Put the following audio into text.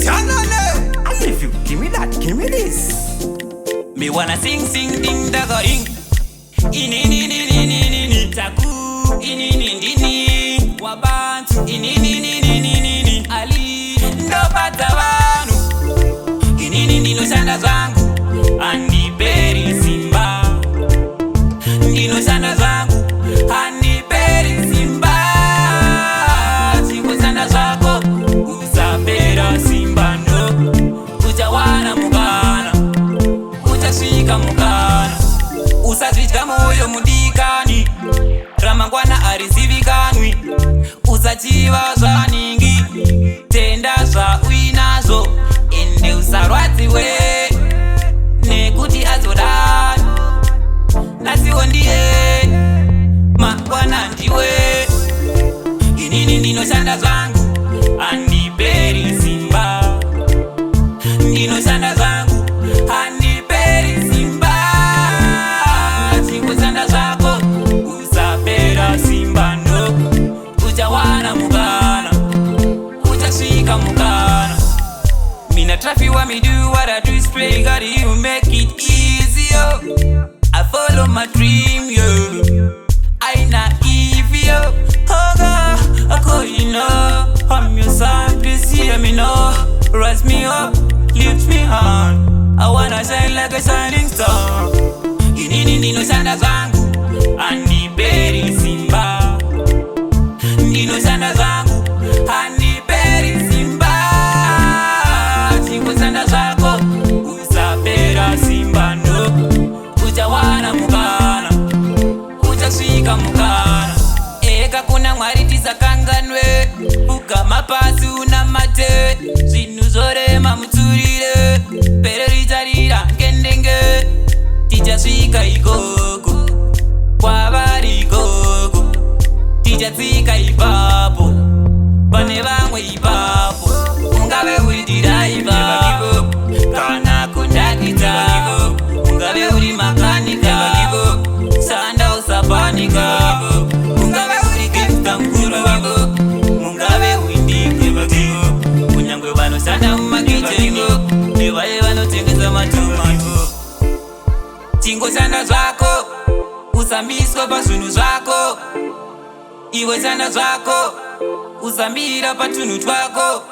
Turn on it. I leave you. Give me that. Give me this. Me wanna sing ding daga ring. Ini Tacu. Ini wabantu. Ini Ali ndo pata wanu. Ini no shanda zangu. Andi beri Simba. Nino shanda zangu. Andi beri Simba. Chiko shanda zako. Usabera Simba ndo. Ujawana mugana. Ujashika mugana. Usazvitya moyo mudikani. Ramangwana arizivikanwi. Usachiva zvaningi. Tenda zvauinazo. Ende usarwadziwe nekuti azodaro. Nasiwo ndiye mangwana ndiwe. Inini ndinoshanda zvangu. Andiperi Simba. Ndinoshanda zvangu. Andiperi Simba. Chikushanda zvako. Usapera Simba ndo. Uchawana mugana. Uchasvika mugana. Mina traffic what me do, what I do is pray God you make it easier. I follow my dream, yo. I naive, yo. Oh God, I call you know. I'm your son, please hear me now. Rise me up, lift me on. I wanna shine like a shining star. Inini no shanda zangu. Andiperi Simba. Nino shanda zangu. Andiperi Simba. Chikushanda zako. Usapera Simba ndo. Uchawana mugana. Uchasvika mugana. Eka kuna Mwari tisakanganwe. Ugama pasi unamate. Zvinhu zorema mutsurire. Pere richarira ngendenge. Tichasvika ikoko. Kwavari ikoko. Tichatsika ipapo. Pane vamwe ipapo. Ungave uri diraiva. Kana kondakita. Ungave uri makanika. Shanda usapanika. Ungave uri gangsta mkuru. Ungave uindike. Kunyangwe vanoshanda mumakichengo. Nevaye vanotengesa matomato. Chingoshanda zvako. Usambiswa pazvinhu zvako. Iwe shanda zvako. Usambira patunhu twako.